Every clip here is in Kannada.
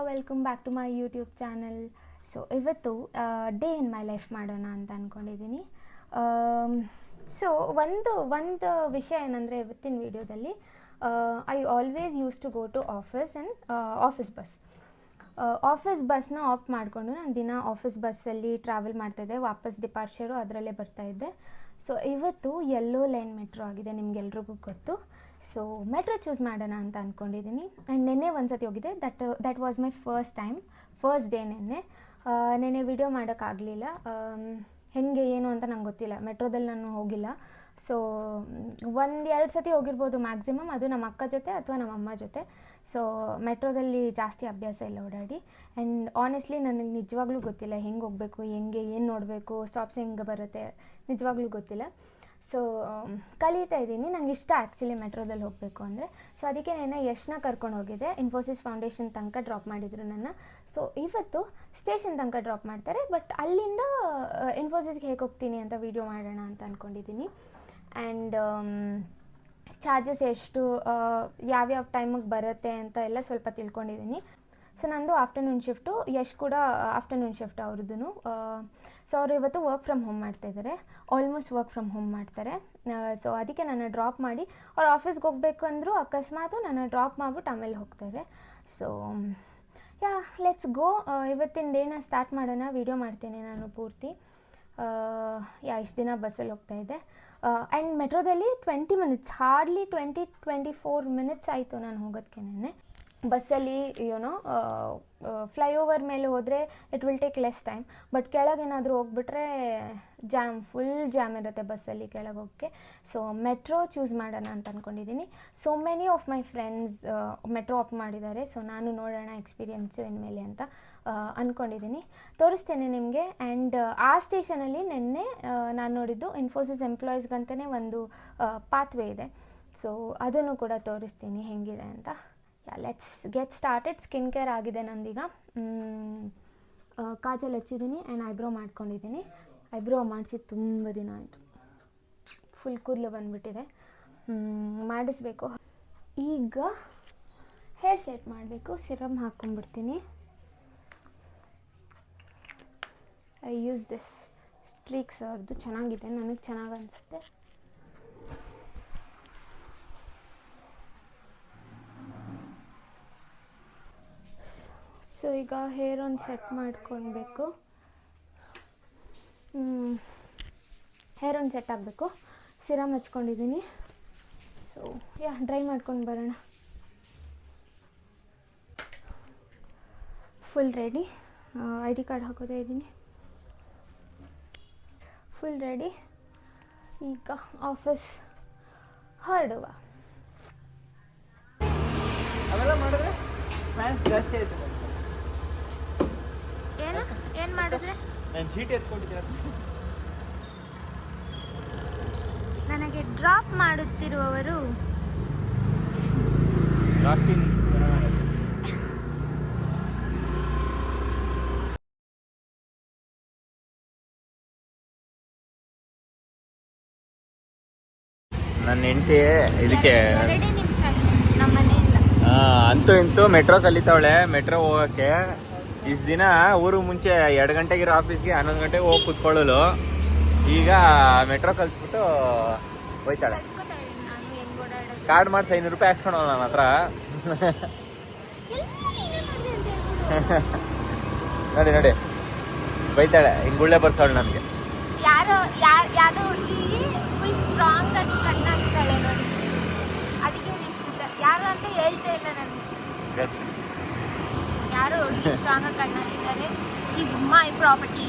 Welcome back to my YouTube channel. So ಇವತ್ತು ಡೇ ಇನ್ ಮೈ ಲೈಫ್ ಮಾಡೋಣ ಅಂತ ಅಂದ್ಕೊಂಡಿದ್ದೀನಿ. ಸೊ ಒಂದು ವಿಷಯ ಏನಂದರೆ, ಇವತ್ತಿನ ವಿಡಿಯೋದಲ್ಲಿ I always use to go to office and office ಬಸ್ನ ಆಫ್ ಮಾಡಿಕೊಂಡು ನಾನು ದಿನ ಆಫೀಸ್ ಬಸ್ಸಲ್ಲಿ ಟ್ರಾವೆಲ್ ಮಾಡ್ತಾಯಿದ್ದೆ. ವಾಪಸ್ ಡಿಪಾರ್ಚರು ಅದರಲ್ಲೇ ಬರ್ತಾಯಿದ್ದೆ. ಸೊ ಇವತ್ತು ಯೆಲ್ಲೋ ಲೈನ್ ಮೆಟ್ರೋ ಆಗಿದೆ, ನಿಮ್ಗೆಲ್ರಿಗೂ ಗೊತ್ತು. ಸೊ ಮೆಟ್ರೋ ಚೂಸ್ ಮಾಡೋಣ ಅಂತ ಅಂದ್ಕೊಂಡಿದ್ದೀನಿ. ಆ್ಯಂಡ್ ನೆನ್ನೆ ಒಂದು ಸತಿ ಹೋಗಿದ್ದೆ. That was my first day. ನೆನ್ನೆ ವಿಡಿಯೋ ಮಾಡೋಕ್ಕಾಗಲಿಲ್ಲ. ಹೇಗೆ ಏನು ಅಂತ ನಂಗೆ ಗೊತ್ತಿಲ್ಲ. ಮೆಟ್ರೋದಲ್ಲಿ ನಾನು ಹೋಗಿಲ್ಲ. ಸೊ 1-2 ಸತಿ ಹೋಗಿರ್ಬೋದು ಮ್ಯಾಕ್ಸಿಮಮ್, ಅದು ನಮ್ಮ ಅಕ್ಕ ಜೊತೆ ಅಥವಾ ನಮ್ಮ ಅಮ್ಮ ಜೊತೆ. ಸೊ ಮೆಟ್ರೋದಲ್ಲಿ ಜಾಸ್ತಿ ಅಭ್ಯಾಸ ಇಲ್ಲ ಓಡಾಡಿ. ಆ್ಯಂಡ್ ಆನೆಸ್ಟ್ಲಿ ನನಗೆ ನಿಜವಾಗ್ಲೂ ಗೊತ್ತಿಲ್ಲ ಹೆಂಗೆ ಹೋಗಬೇಕು, ಏನು ನೋಡಬೇಕು, ಸ್ಟಾಪ್ಸ್ ಹೆಂಗೆ ಬರುತ್ತೆ, ನಿಜವಾಗ್ಲೂ ಗೊತ್ತಿಲ್ಲ. ಸೊ ಕಲಿತಾ ಇದ್ದೀನಿ. ನಂಗೆ ಇಷ್ಟ ಆ್ಯಕ್ಚುಲಿ ಮೆಟ್ರೋದಲ್ಲಿ ಹೋಗಬೇಕು ಅಂದರೆ. ಸೊ ಅದಕ್ಕೆ ನಾನು ಯಶ್ನ ಕರ್ಕೊಂಡು ಹೋಗಿದ್ದೆ. ಇನ್ಫೋಸಿಸ್ ಫೌಂಡೇಶನ್ ತನಕ ಡ್ರಾಪ್ ಮಾಡಿದರು ನನ್ನ. ಸೊ ಇವತ್ತು ಸ್ಟೇಷನ್ ತನಕ ಡ್ರಾಪ್ ಮಾಡ್ತಾರೆ. ಬಟ್ ಅಲ್ಲಿಂದ ಇನ್ಫೋಸಿಸ್ಗೆ ಹೇಗೆ ಹೋಗ್ತೀನಿ ಅಂತ ವೀಡಿಯೋ ಮಾಡೋಣ ಅಂತ ಅಂದ್ಕೊಂಡಿದ್ದೀನಿ. ಆ್ಯಂಡ್ ಚಾರ್ಜಸ್ ಎಷ್ಟು, ಯಾವ್ಯಾವ ಟೈಮಿಗೆ ಬರುತ್ತೆ ಅಂತ ಎಲ್ಲ ಸ್ವಲ್ಪ ತಿಳ್ಕೊಂಡಿದ್ದೀನಿ. ಸೊ ನಂದು ಆಫ್ಟರ್ನೂನ್ ಶಿಫ್ಟು, ಯಶ್ ಕೂಡ ಆಫ್ಟರ್ನೂನ್ ಶಿಫ್ಟ್ ಅವ್ರದ್ದು. ಸೊ ಅವರು ಇವತ್ತು ವರ್ಕ್ ಫ್ರಮ್ ಹೋಮ್ ಮಾಡ್ತಾಯಿದ್ದಾರೆ, ಆಲ್ಮೋಸ್ಟ್ ವರ್ಕ್ ಫ್ರಮ್ ಹೋಮ್ ಮಾಡ್ತಾರೆ. ಸೊ ಅದಕ್ಕೆ ನನ್ನ ಡ್ರಾಪ್ ಮಾಡಿ ಅವ್ರು ಆಫೀಸ್ಗೆ ಹೋಗಬೇಕು ಅಂದರು. ಅಕಸ್ಮಾತು ನನ್ನ ಡ್ರಾಪ್ ಮಾಡಿಬಿಟ್ಟು ಆಮೇಲೆ ಹೋಗ್ತಾರೆ. So let's go. ಇವತ್ತಿನ ಡೇನ ಸ್ಟಾರ್ಟ್ ಮಾಡೋಣ. ವೀಡಿಯೋ ಮಾಡ್ತೀನಿ ನಾನು ಪೂರ್ತಿ. ಇಷ್ಟು ದಿನ ಬಸ್ಸಲ್ಲಿ ಹೋಗ್ತಾಯಿದ್ದೆ. ಆ್ಯಂಡ್ ಮೆಟ್ರೋದಲ್ಲಿ 20 ಮಿನಿಟ್ಸ್, ಹಾರ್ಡ್ಲಿ 24 ಮಿನಿಟ್ಸ್ ಆಯಿತು ನಾನು ಹೋಗೋದಕ್ಕೆ. ಬಸ್ಸಲ್ಲಿ ಫ್ಲೈಓವರ್ ಮೇಲೆ ಹೋದರೆ it will take less time. But ಕೆಳಗೇನಾದರೂ ಹೋಗ್ಬಿಟ್ರೆ ಫುಲ್ ಜಾಮ್ ಇರುತ್ತೆ ಬಸ್ಸಲ್ಲಿ ಕೆಳಗೆ ಹೋಗೋಕ್ಕೆ. ಸೊ ಮೆಟ್ರೋ ಚೂಸ್ ಮಾಡೋಣ ಅಂತ ಅಂದ್ಕೊಂಡಿದ್ದೀನಿ. So many of my friends metro app ಮಾಡಿದ್ದಾರೆ. ಸೊ ನಾನು ನೋಡೋಣ ಎಕ್ಸ್ಪೀರಿಯೆನ್ಸು ಇನ್ಮೇಲೆ ಅಂತ ಅಂದ್ಕೊಂಡಿದ್ದೀನಿ. ತೋರಿಸ್ತೇನೆ ನಿಮಗೆ. ಆ್ಯಂಡ್ ಆ ಸ್ಟೇಷನಲ್ಲಿ ನಿನ್ನೆ ನಾನು ನೋಡಿದ್ದು ಇನ್ಫೋಸಿಸ್ ಎಂಪ್ಲಾಯೀಸ್ಗಂತಲೇ ಒಂದು ಪಾತ್ವೇ ಇದೆ. ಸೊ ಅದನ್ನು ಕೂಡ ತೋರಿಸ್ತೀನಿ ಹೆಂಗಿದೆ ಅಂತ. Let's get started. Skin care ಆಗಿದೆ ನಂದೀಗ. ಕಾಜಲ್ ಹಚ್ಚಿದ್ದೀನಿ ಆ್ಯಂಡ್ ಐಬ್ರೋ ಮಾಡ್ಕೊಂಡಿದ್ದೀನಿ. ಐಬ್ರೋ ಮಾಡಿಸಿ ತುಂಬ ದಿನ ಆಯಿತು. ಫುಲ್ ಕೂದಲು ಬಂದುಬಿಟ್ಟಿದೆ, ಮಾಡಿಸ್ಬೇಕು. ಈಗ ಹೇರ್ ಸೆಟ್ ಮಾಡಬೇಕು. ಸಿರಮ್ ಹಾಕ್ಕೊಂಡ್ಬಿಡ್ತೀನಿ. ಐ ಯೂಸ್ ದಿಸ್ ಸ್ಟ್ರೀಕ್ಸ್ ಅವ್ರದ್ದು, ಚೆನ್ನಾಗಿದೆ, ನನಗೆ ಚೆನ್ನಾಗಿ ಅನಿಸುತ್ತೆ. ಸೊ ಈಗ ಹೇರ್ ಒಂದು ಸೆಟ್ ಮಾಡ್ಕೊಳ್ಬೇಕು. ಹೇರ್ ಒಂದು ಸೆಟ್ ಆಗಬೇಕು. ಸಿರಮ್ ಹಚ್ಕೊಂಡಿದ್ದೀನಿ. ಸೊ ಡ್ರೈ ಮಾಡ್ಕೊಂಡು ಬರೋಣ. Full ready. I D card ಹಾಕೋದೇ ಇದ್ದೀನಿ. Full ready. ಈಗ ಆಫೀಸ್ ಹೊರಡುವ. ಏನು ಮಾಡಿದ್ರೆ ನಾನು ಚೀಟಿ ಎತ್ಕೊಂಡಿದ್ದೆ. ನನಗೆ ಡ್ರಾಪ್ ಮಾಡುತ್ತಿರುವವರು ನನ್ನ ಹೆಂಡತಿ ಇದಕ್ಕೆ 2 ನಿಮಿಷ ನಮ್ಮ ಮನೆಯಿಂದ ಅಂತೂ ಇಂತೂ ಮೆಟ್ರೋ ಕಲಿತಾವಳೆ. ಮೆಟ್ರೋ ಹೋಗೋಕ್ಕೆ ಇಷ್ಟು ದಿನ ಊರಿಗೆ ಮುಂಚೆ 2 ಗಂಟೆಗಿರೋ ಆಫೀಸ್ಗೆ 11 ಗಂಟೆಗೆ ಹೋಗಿ ಕೂತ್ಕೊಳ್ಳಲು. ಈಗ ಮೆಟ್ರೋ ಕಲ್ತ್ಬಿಟ್ಟು ಹೋಯ್ತಾಳೆ. ಕಾರ್ಡ್ ಮಾಡಿಸಿ 500 ರೂಪಾಯಿ ಹಾಕ್ಸ್ಕೊಳ ನನ್ನ ಹತ್ರ. ನೋಡಿ ಬೈತಾಳೆ, ಹಿಂಗೆ ಗುಳ್ಳೆ ಬರ್ಸೋಳು ನಮಗೆ. ಯಾವುದೋ ಹುಡುಗಿ ಫುಲ್ ಸ್ಟ್ರಾಂಗ್ ಆಗಿ ಕಣ್ಣಾಗ್ತಾಳೆ ನೋಡಿ. ಅದಕ್ಕೆ ಯಾರು ಅಂತ ಹೇಳ್ತಾ ಇಲ್ಲ ನನಗೆ. ಯಾರು ಹುಡುಗಿ ಸ್ಟ್ರಾಂಗ್ ಆಗಿ ಕಣ್ಣಾಗಿದ್ದಾರೆ. Is my property.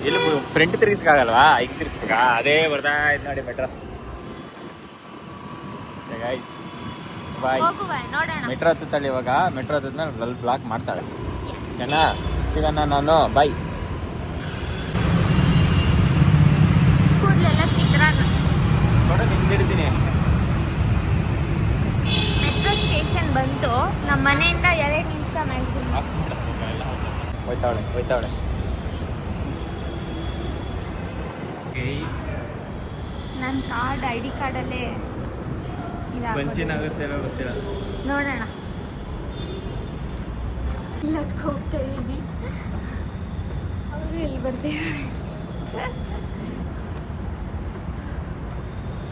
ಇಲ್ಲಿ ಫ್ರಂಟ್ ತಿರ್ಗಿಸ್ಕಾಗಲ್ವಾ, ಈಗ ತಿರ್ಗಿಸ್ಬೇಕಾ? ಅದೇ ಬರ್ತಾ ಇದ್ ನೋಡಿ ಮೆಟ್ರೋ. Guys bye. ನೋಡೋಣ. ಮೆಟ್ರೋ ಹತ್ತಾಳೆ ಇವಾಗ. ಮೆಟ್ರೋ ಹತ್ತಿದ್ಮೇಲೆ ಬ್ಲಾಕ್ ಮಾಡ್ತಾಳೆ. ಓಕೆನಾ? ಸಿಗೋಣ ನಾನು. ಬಾಯ್. ಕೂದಲೆಲ್ಲ ಚಿತ್ರಾನ್ನ ನೋಡ ನಿಂದಿಡ್ತೀನಿ. ಮೆಟ್ರೋ ಸ್ಟೇಷನ್ ಬಂತು. ನಮ್ಮ ಮನೆಯಿಂದ 2 ನಿಮಿಷ ಮ್ಯಾಕ್ಸಿಮಮ್. ಹೋಯ್ತಾವಳೆ. ನನ್ನ ಕಾರ್ಡ್ ಐ ಡಿ ಕಾರ್ಡಲ್ಲೇ ಪಂಚಿನಾಗುತ್ತೆ ಗೊತ್ತಿಲ್ಲ. ನೋಡೋಣ. ಎಲ್ಲದಕ್ಕೂ ಹೋಗ್ತಾ ಇದ್ದೀನಿ. ಅವರು ಇಲ್ಲಿ ಬರ್ತಿದ್ದಾರೆ.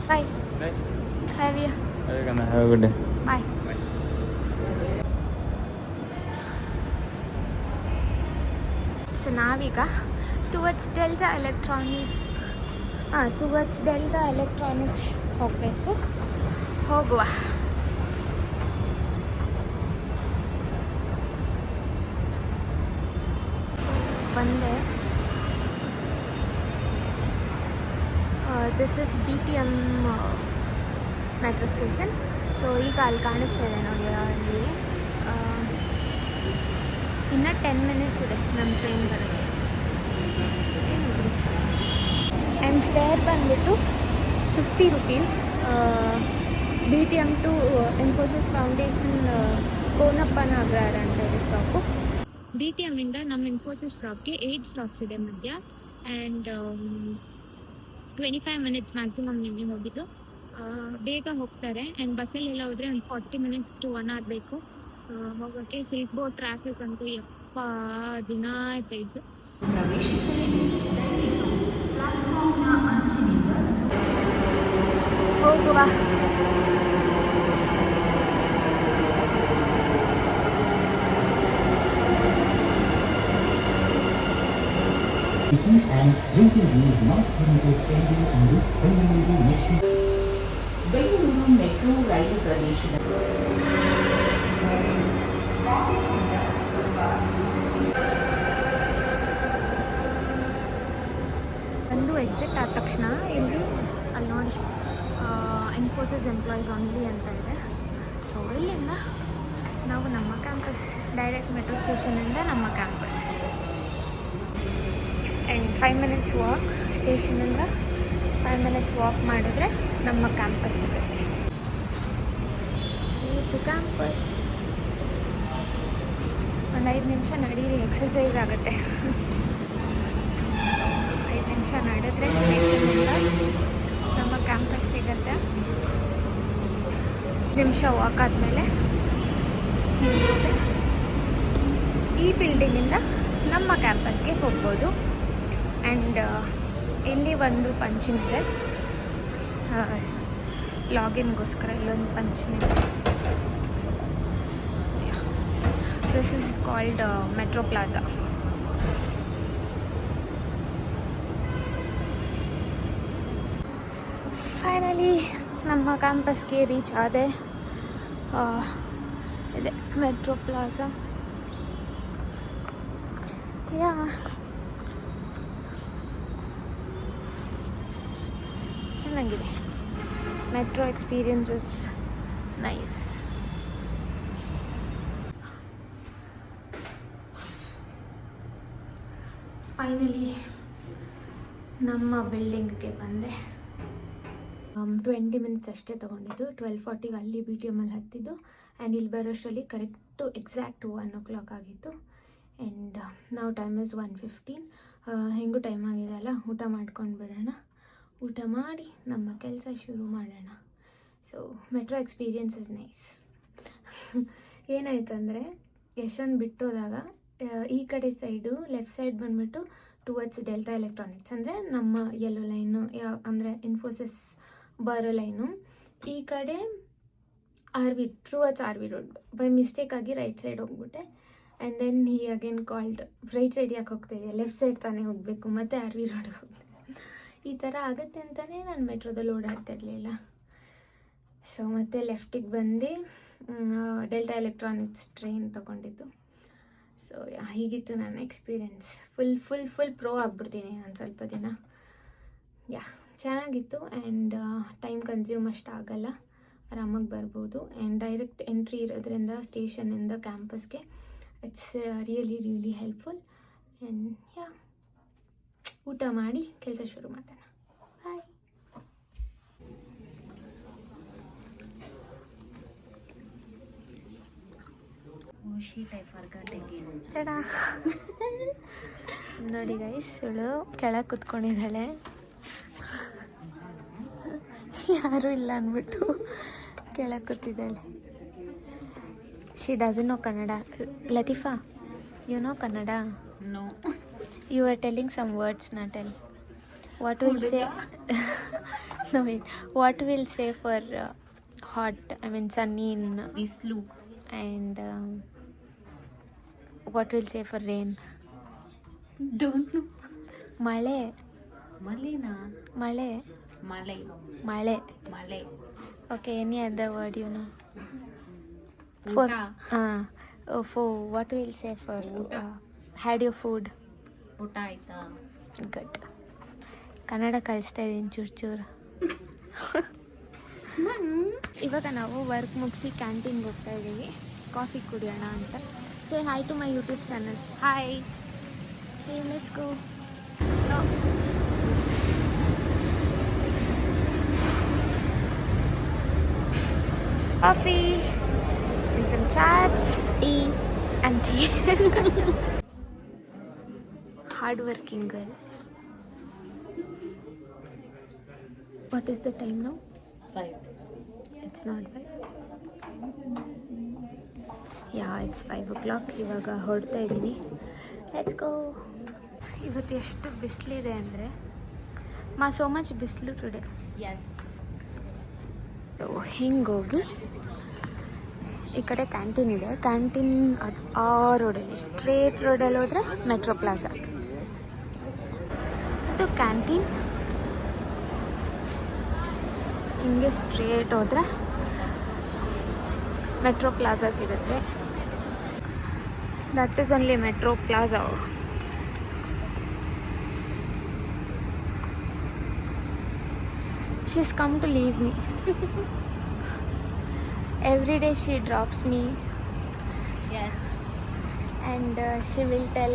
Bye. Have you. Have a good day. Bye. So ನಾವೀಗ ಟುವರ್ಡ್ಸ್ ಡೆಲ್ಟಾ ಎಲೆಕ್ಟ್ರಾನಿಕ್ಸ್ ಹೋಗಬೇಕು. ಹೋಗುವ. ಬಂದೆ. This is BTM metro station. So ಈಗ ಅಲ್ಲಿ ಕಾಣಿಸ್ತಾ ಇದೆ ನೋಡಿ, ಅಲ್ಲಿ ಇನ್ನು 10 ಮಿನಿಟ್ಸ್ ಇದೆ ನಮ್ಮ ಟ್ರೈನ್ ಬರೋಕ್ಕೆ. ಆ್ಯಂಡ್ ಫೇರ್ ಬಂದುಬಿಟ್ಟು 50 rupees. BTM to Infosys foundation Konappa Nagar ಅಂತ ಇದೆ ಸ್ಟಾಪು. BTM ಇಂದ ನಮ್ಮ ಇನ್ಫೋಸಿಸ್ ಸ್ಟಾಪ್ಗೆ 8 ಸ್ಟಾಪ್ಸ್ ಇದೆ ಮಧ್ಯ. ಆ್ಯಂಡ್ 25 ಮಿನಿಟ್ಸ್ ಮ್ಯಾಕ್ಸಿಮಮ್ ನಿಮಗೆ ಹೋಗಿದ್ದು. ಬೇಗ ಹೋಗ್ತಾರೆ. ಆ್ಯಂಡ್ ಬಸ್ಸಲ್ಲೆಲ್ಲ ಹೋದರೆ ಒಂದು 40 ಮಿನಿಟ್ಸ್ ಟು 1 hour ಬೇಕು ಹೋಗೋಕ್ಕೆ. ಸಿಲ್ಕ್ ಬೋರ್ಡ್ ಟ್ರಾಫಿಕ್ ಅಂತೂ ಯಪ್ಪ ದಿನ ಆಯ್ತಾಯಿತ್ತು. ಹೋಗುವ. And drinking is not permitted anywhere on this Bengaluru Metro. Bengaluru Metro ರೈಲು ಪ್ರದೇಶದ ಒಂದು ಎಕ್ಸಿಟ್ ಆದ ತಕ್ಷಣ ಇಲ್ಲಿ ಅಲ್ಲಿ ನೋಡಿ ಇನ್ಫೋಸಿಸ್ ಎಂಪ್ಲಾಯೀಸ್ ಓನ್ಲಿ ಅಂತ ಇದೆ. ಸೊ ಇಲ್ಲಿಂದ ನಾವು ನಮ್ಮ ಕ್ಯಾಂಪಸ್, ಡೈರೆಕ್ಟ್ ಮೆಟ್ರೋ ಸ್ಟೇಷನಿಂದ ನಮ್ಮ ಕ್ಯಾಂಪಸ್. ಆ್ಯಂಡ್ 5 ಮಿನಿಟ್ಸ್ ವಾಕ್, ಸ್ಟೇಷನಿಂದ 5 ಮಿನಿಟ್ಸ್ ವಾಕ್ ಮಾಡಿದ್ರೆ ನಮ್ಮ ಕ್ಯಾಂಪಸ್ ಸಿಗುತ್ತೆ. ಇದು ಕ್ಯಾಂಪಸ್. ಒಂದು 5 ನಿಮಿಷ ನಡೀರಿ, ಎಕ್ಸಸೈಸ್ ಆಗುತ್ತೆ. 5 ನಿಮಿಷ ನಡೆದ್ರೆ ಸ್ಟೇಷನಿಂದ ನಮ್ಮ ಕ್ಯಾಂಪಸ್ ಸಿಗುತ್ತೆ. ನಿಮಿಷ ವಾಕ್ ಆದಮೇಲೆ ಈ ಬಿಲ್ಡಿಂಗಿಂದ ನಮ್ಮ ಕ್ಯಾಂಪಸ್ಗೆ ಹೋಗ್ಬೋದು. ಆ್ಯಂಡ್ ಇಲ್ಲಿ ಒಂದು ಪಂಚಿನ್ ಇದೆ, ಲಾಗಿನ್ಗೋಸ್ಕರ ಇಲ್ಲೊಂದು ಪಂಚಿನ್ ಇದೆ. This is called metro plaza. Finally ನಮ್ಮ ಕ್ಯಾಂಪಸ್ಗೆ ರೀಚ್ ಆದೆ. ಇದೆ ಮೆಟ್ರೋ ಪ್ಲಾಜಾ. ಯಾ ಚೆನ್ನಾಗಿದೆ. Metro experience is nice. Finally ನಮ್ಮ ಬಿಲ್ಡಿಂಗ್ಗೆ ಬಂದೆ. 20 ಮಿನಿಟ್ಸ್ ಅಷ್ಟೇ ತೊಗೊಂಡಿದ್ದು. 12:40ಗೆ ಅಲ್ಲಿ BTM ಅಲ್ಲಿ ಹತ್ತಿದ್ದು. ಆ್ಯಂಡ್ ಇಲ್ಲಿ ಬರೋಷ್ಟರಲ್ಲಿ ಕರೆಕ್ಟು ಎಕ್ಸಾಕ್ಟ್ 1 o'clock ಆಗಿತ್ತು. ಆ್ಯಂಡ್ ನಾವು ಟೈಮ್ ಇಸ್ 1:15. ಹೆಂಗೂ ಟೈಮ್ ಆಗಿದೆ ಅಲ್ಲ, ಊಟ ಮಾಡ್ಕೊಂಡು ಬಿಡೋಣ. ಊಟ ಮಾಡಿ ನಮ್ಮ ಕೆಲಸ ಶುರು ಮಾಡೋಣ. So metro experience is nice. ಏನಾಯ್ತಂದರೆ ಯಶವಂತ್ ಬಿಟ್ಟೋದಾಗ ಈ ಕಡೆ ಸೈಡು ಲೆಫ್ಟ್ ಸೈಡ್ ಬಂದುಬಿಟ್ಟು ಟುವರ್ಡ್ಸ್ ಡೆಲ್ಟಾ ಎಲೆಕ್ಟ್ರಾನಿಕ್ಸ್, ಅಂದರೆ ನಮ್ಮ ಯೆಲ್ಲೋ ಲೈನು, ಅಂದರೆ ಇನ್ಫೋಸಿಸ್ ಬರೋ ಲೈನು. ಈ ಕಡೆ ಟುವರ್ಡ್ಸ್ RV ರೋಡ್. ಬೈ ಮಿಸ್ಟೇಕಾಗಿ ರೈಟ್ ಸೈಡ್ ಹೋಗ್ಬಿಟ್ಟೆ. And then he again called, right side ಯಾಕೆ ಹೋಗ್ತಾಯಿದೆ, ಲೆಫ್ಟ್ ಸೈಡ್ ತಾನೇ ಹೋಗಬೇಕು, ಮತ್ತು RV ರೋಡ್ಗೆ ಹೋಗ್ದೆ. ಈ ಥರ ಆಗುತ್ತೆ ಅಂತಲೇ ನಾನು ಮೆಟ್ರೋದಲ್ಲಿ ಓಡಾಡ್ತಾ ಇರಲಿಲ್ಲ. ಸೊ ಮತ್ತೆ ಲೆಫ್ಟಿಗೆ ಬಂದು ಡೆಲ್ಟಾ ಎಲೆಕ್ಟ್ರಾನಿಕ್ಸ್ ಟ್ರೈನ್ ತೊಗೊಂಡಿದ್ದು. ಸೊ ಹೀಗಿತ್ತು ನನ್ನ ಎಕ್ಸ್ಪೀರಿಯೆನ್ಸ್. ಫುಲ್ ಪ್ರೋ ಆಗಿಬಿಡ್ತೀನಿ ನಾನು ಸ್ವಲ್ಪ ದಿನ. ಚೆನ್ನಾಗಿತ್ತು. ಆ್ಯಂಡ್ ಟೈಮ್ ಕನ್ಸ್ಯೂಮ್ ಅಷ್ಟು ಆಗಲ್ಲ, ಆರಾಮಾಗಿ ಬರ್ಬೋದು. ಆ್ಯಂಡ್ ಡೈರೆಕ್ಟ್ ಎಂಟ್ರಿ ಇರೋದ್ರಿಂದ ಸ್ಟೇಷನಿಂದ ಕ್ಯಾಂಪಸ್ಗೆ ಇಟ್ಸ್ ರಿಯಲಿ ಹೆಲ್ಪ್ಫುಲ್. ಆ್ಯಂಡ್ ಊಟ ಮಾಡಿ ಕೆಲಸ ಶುರು ಮಾಡೋಣ. ಬಾಯ್. ನೋಡಿ ಗೈಸ್, ಇವಳು ಕೆಳಗೆ ಕುತ್ಕೊಂಡಿದ್ದಾಳೆ, ಯಾರೂ ಇಲ್ಲ ಅಂದ್ಬಿಟ್ಟು ಕೆಳಗೆ ಕೂತಿದ್ದಾಳೆ. She doesn't know Kannada. Latifa, You know Kannada? No. You were telling some words, Natal. What will say? No, wait. What will say for hot? I mean sunny in Bislu. and what will say for rain? Don't know. Male. Malena. Male. Malay. Male. Malay. Okay. Any other word you know? For for what will say for had your food? ಊಟ ಆಯ್ತಾ? Good. ಕನ್ನಡ ಕಲಿಸ್ತಾ ಇದ್ದೀನಿ ಚೂರು ಚೂರು. ಇವಾಗ ನಾವು ವರ್ಕ್ ಮುಗಿಸಿ ಕ್ಯಾಂಟೀನ್ಗೆ ಹೋಗ್ತಾ ಇದ್ದೀವಿ ಕಾಫಿ ಕುಡಿಯೋಣ ಅಂತ. Say hi to my YouTube channel. Hi. Hey, let's go. Coffee and some chats, tea and tea. Hard-working girl. What is the time now? 5. It's not 5. Yeah, it's 5 o'clock. ಇವಾಗ ಹೊರಡ್ತಾ ಇದ್ದೀನಿ. Let's go. ಇವತ್ತು ಎಷ್ಟು ಬಿಸಿಲಿದೆ ಅಂದರೆ ಸೋ ಮಚ್ ಬಿಸಿಲು ಟುಡೇ. ಎಸ್. ಸೊ ಹಿಂಗೋಗಿ ಈ ಕಡೆ ಕ್ಯಾಂಟೀನ್ ಇದೆ. ಕ್ಯಾಂಟೀನ್ ಅದು ಆ ರೋಡಲ್ಲಿ ಸ್ಟ್ರೇಟ್ ರೋಡಲ್ಲಿ ಹೋದರೆ ಮೆಟ್ರೋ ಪ್ಲಾಜಾ. ಇದು ಕ್ಯಾಂಟೀನ್. ಹಿಂಗೆ ಸ್ಟ್ರೇಟ್ ಹೋದರೆ ಮೆಟ್ರೋ ಪ್ಲಾಜಾ ಸಿಗುತ್ತೆ. That is only metro plaza. She's come to leave me. Every day she drops me Yes. and she will tell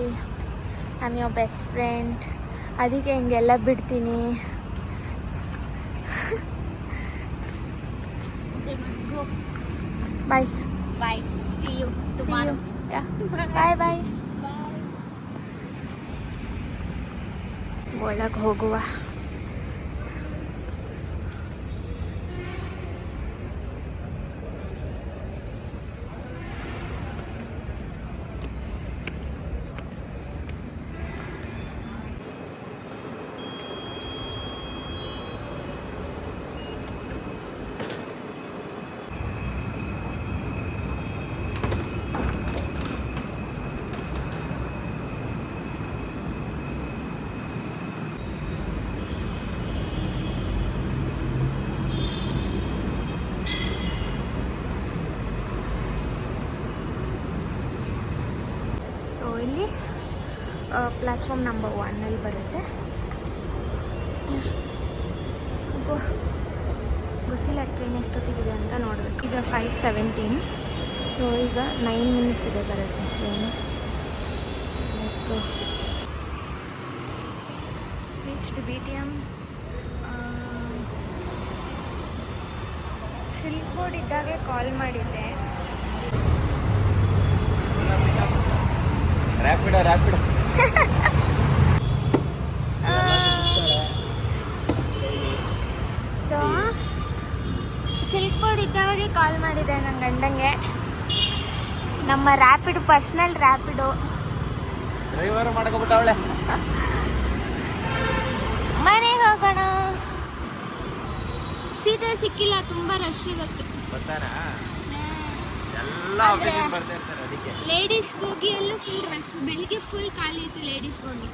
I'm your best friend. ಅದಕ್ಕೆ ಹಿಂಗೆಲ್ಲ ಬಿಡ್ತೀನಿ. Okay, go. Bye. Bye. See you See tomorrow. you. Yeah. Bye bye. ಒಳಗೆ ಹೋಗುವ. ಸೊ ಇಲ್ಲಿ ಪ್ಲ್ಯಾಟ್ಫಾರ್ಮ್ ನಂಬರ್ 1 ಬರುತ್ತೆ. ಗೊತ್ತಿಲ್ಲ ಟ್ರೈನ್ ಎಷ್ಟೊತ್ತಿಗಿದೆ ಅಂತ ನೋಡಬೇಕು. ಈಗ 5:17. ಸೊ ಈಗ 9 ಮಿನಿಟ್ಸ್ ಇದೆ ಬರುತ್ತೆ train. Let's go. Reached BTM. Silk board ಇದ್ದಾಗೆ ಕಾಲ್ ಮಾಡಿದ್ದೆ. ರ್ಯಾಪಿಡೋ ಸೊ ಸಿಲ್ಕ್ ಬೋರ್ಡ್ ಇದ್ದಾಗೆ ಕಾಲ್ ಮಾಡಿದೆ ನನ್ನ ಗಂಡಂಗೆ. ನಮ್ಮ ಪರ್ಸ್ನಲ್ ರ್ಯಾಪಿಡೋ ಡ್ರೈವರ್ ಮಾಡ್ಕೊಬಿಟ್ಟವಳೆ. ಮನೆಗೆ ಹೋಗೋಣ. ಸೀಟೇ ಸಿಕ್ಕಿಲ್ಲ, ತುಂಬ ರಶ್ ಇವತ್ತು. ಬರ್ತಾರಾ? ಎಲ್ಲ ಅಂದ್ರೆ ಆಫೀಸಿಗೆ ಬರ್ತಾ ಇರ್ತಾರೆ ಅದಕ್ಕೆ. ಲೇಡೀಸ್ ಬೋಗಿಯಲ್ಲೂ ಫುಲ್ ರಶ್. ಬೆಳಿಗ್ಗೆ ಫುಲ್ ಖಾಲಿ ಇತ್ತು ಲೇಡೀಸ್ ಬೋಗಿ.